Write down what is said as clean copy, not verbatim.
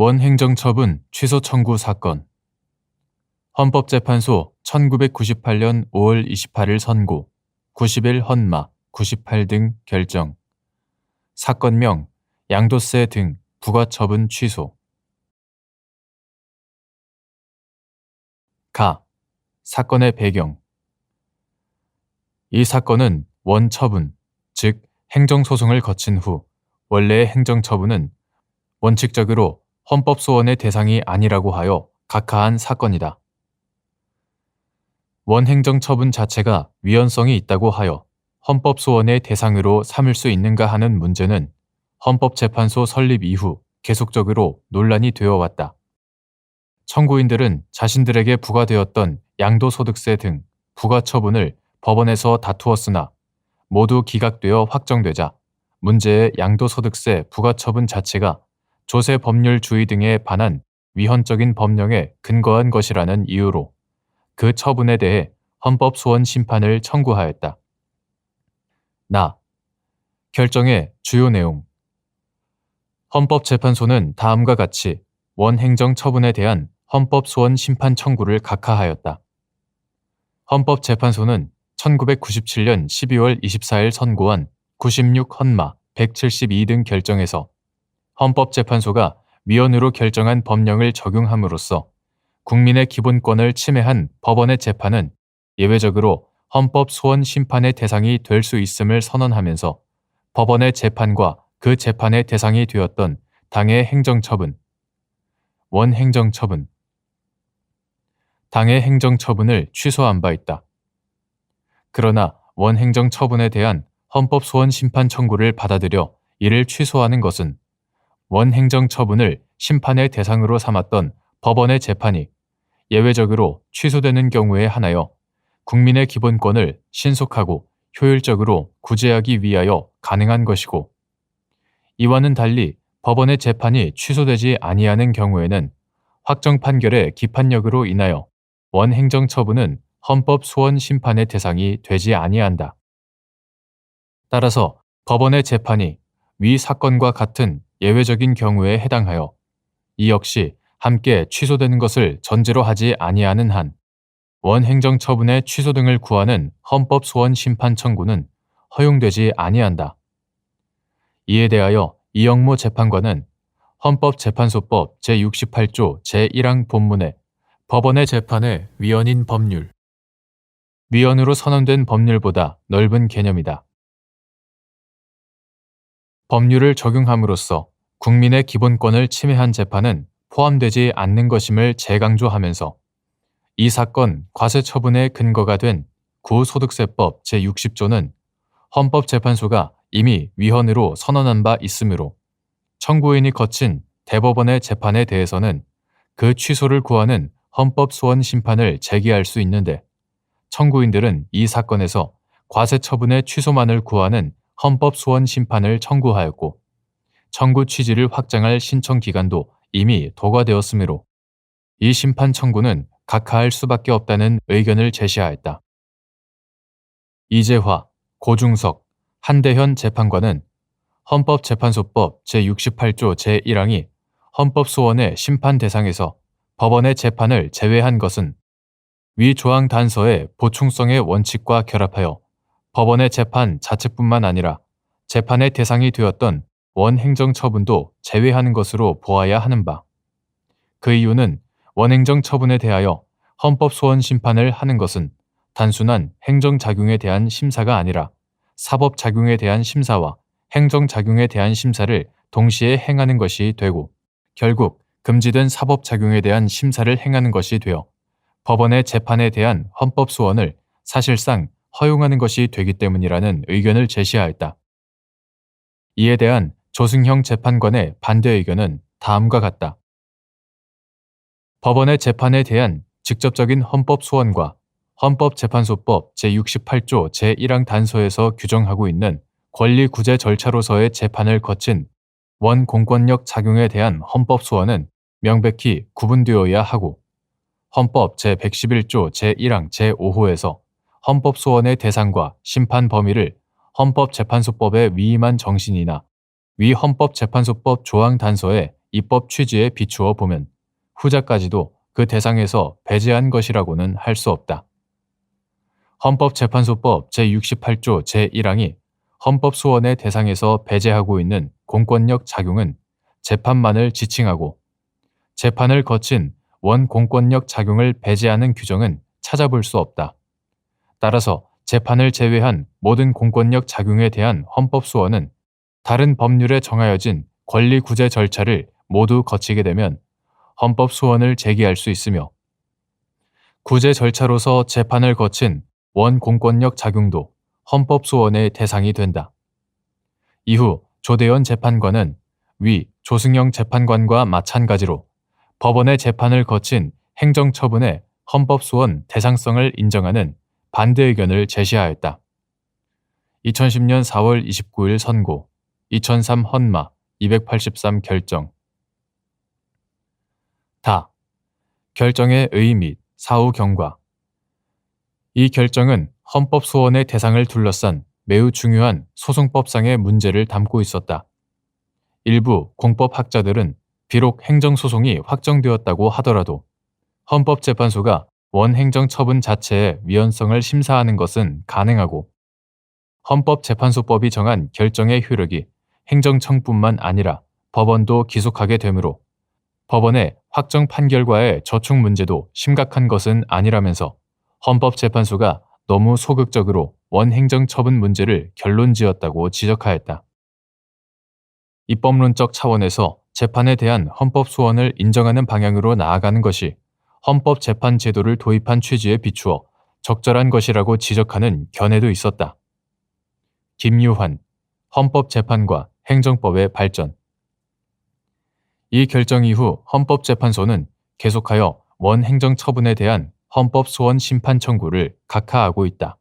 원행정처분 취소 청구 사건. 헌법재판소 1998년 5월 28일 선고, 90일 헌마, 98 등 결정. 사건명, 양도세 등 부과처분 취소. 가. 사건의 배경. 이 사건은 원처분, 즉 행정소송을 거친 후 원래의 행정처분은 원칙적으로 헌법소원의 대상이 아니라고 하여 각하한 사건이다. 원행정처분 자체가 위헌성이 있다고 하여 헌법소원의 대상으로 삼을 수 있는가 하는 문제는 헌법재판소 설립 이후 계속적으로 논란이 되어 왔다. 청구인들은 자신들에게 부과되었던 양도소득세 등 부과처분을 법원에서 다투었으나 모두 기각되어 확정되자 문제의 양도소득세 부과처분 자체가 조세법률주의 등에 반한 위헌적인 법령에 근거한 것이라는 이유로 그 처분에 대해 헌법소원 심판을 청구하였다. 결정의 주요 내용. 헌법재판소는 다음과 같이 원행정처분에 대한 헌법소원 심판 청구를 각하하였다. 헌법재판소는 1997년 12월 24일 선고한 96 헌마 172 등 결정에서 헌법재판소가 위헌으로 결정한 법령을 적용함으로써 국민의 기본권을 침해한 법원의 재판은 예외적으로 헌법소원 심판의 대상이 될 수 있음을 선언하면서 법원의 재판과 그 재판의 대상이 되었던 당의 행정처분, 원행정처분, 당의 행정처분을 취소한 바 있다. 그러나 원행정처분에 대한 헌법소원 심판 청구를 받아들여 이를 취소하는 것은 원행정처분을 심판의 대상으로 삼았던 법원의 재판이 예외적으로 취소되는 경우에 한하여 국민의 기본권을 신속하고 효율적으로 구제하기 위하여 가능한 것이고, 이와는 달리 법원의 재판이 취소되지 아니하는 경우에는 확정 판결의 기판력으로 인하여 원행정처분은 헌법소원 심판의 대상이 되지 아니한다. 따라서 법원의 재판이 위 사건과 같은 예외적인 경우에 해당하여 이 역시 함께 취소되는 것을 전제로 하지 아니하는 한 원행정처분의 취소 등을 구하는 헌법소원 심판 청구는 허용되지 아니한다. 이에 대하여 이영모 재판관은 헌법재판소법 제68조 제1항 본문에 법원의 재판의 위헌인 법률, 위헌으로 선언된 법률보다 넓은 개념이다. 법률을 적용함으로써 국민의 기본권을 침해한 재판은 포함되지 않는 것임을 재강조하면서 이 사건 과세처분의 근거가 된 구소득세법 제60조는 헌법재판소가 이미 위헌으로 선언한 바 있으므로 청구인이 거친 대법원의 재판에 대해서는 그 취소를 구하는 헌법소원 심판을 제기할 수 있는데, 청구인들은 이 사건에서 과세처분의 취소만을 구하는 헌법소원 심판을 청구하였고, 청구 취지를 확장할 신청 기간도 이미 도과되었으므로 이 심판 청구는 각하할 수밖에 없다는 의견을 제시하였다. 이재화, 고중석, 한대현 재판관은 헌법재판소법 제68조 제1항이 헌법소원의 심판 대상에서 법원의 재판을 제외한 것은 위 조항 단서의 보충성의 원칙과 결합하여 법원의 재판 자체뿐만 아니라 재판의 대상이 되었던 원행정처분도 제외하는 것으로 보아야 하는 바. 그 이유는 원행정처분에 대하여 헌법소원 심판을 하는 것은 단순한 행정작용에 대한 심사가 아니라 사법작용에 대한 심사와 행정작용에 대한 심사를 동시에 행하는 것이 되고, 결국 금지된 사법작용에 대한 심사를 행하는 것이 되어 법원의 재판에 대한 헌법소원을 사실상 허용하는 것이 되기 때문이라는 의견을 제시하였다. 이에 대한 조승형 재판관의 반대 의견은 다음과 같다. 법원의 재판에 대한 직접적인 헌법소원과 헌법재판소법 제68조 제1항 단서에서 규정하고 있는 권리구제 절차로서의 재판을 거친 원공권력 작용에 대한 헌법소원은 명백히 구분되어야 하고, 헌법 제111조 제1항 제5호에서 헌법소원의 대상과 심판 범위를 헌법재판소법에 위임한 정신이나 위 헌법재판소법 조항 단서에 입법 취지에 비추어 보면 후자까지도 그 대상에서 배제한 것이라고는 할 수 없다. 헌법재판소법 제68조 제1항이 헌법소원의 대상에서 배제하고 있는 공권력 작용은 재판만을 지칭하고 재판을 거친 원공권력 작용을 배제하는 규정은 찾아볼 수 없다. 따라서 재판을 제외한 모든 공권력 작용에 대한 헌법소원은 다른 법률에 정하여진 권리구제 절차를 모두 거치게 되면 헌법소원을 제기할 수 있으며 구제 절차로서 재판을 거친 원공권력 작용도 헌법소원의 대상이 된다. 이후 조대현 재판관은 위 조승영 재판관과 마찬가지로 법원의 재판을 거친 행정처분의 헌법소원 대상성을 인정하는 반대 의견을 제시하였다. 2010년 4월 29일 선고, 2003 헌마 283 결정. 다. 결정의 의 및 사후 경과. 이 결정은 헌법소원의 대상을 둘러싼 매우 중요한 소송법상의 문제를 담고 있었다. 일부 공법학자들은 비록 행정소송이 확정되었다고 하더라도 헌법재판소가 원행정처분 자체의 위헌성을 심사하는 것은 가능하고 헌법재판소법이 정한 결정의 효력이 행정청뿐만 아니라 법원도 기속하게 되므로 법원의 확정 판결과의 저촉 문제도 심각한 것은 아니라면서 헌법재판소가 너무 소극적으로 원행정처분 문제를 결론지었다고 지적하였다. 입법론적 차원에서 재판에 대한 헌법소원을 인정하는 방향으로 나아가는 것이 헌법재판제도를 도입한 취지에 비추어 적절한 것이라고 지적하는 견해도 있었다. 김유환, 헌법재판과 행정법의 발전. 이 결정 이후 헌법재판소는 계속하여 원행정처분에 대한 헌법소원 심판 청구를 각하하고 있다.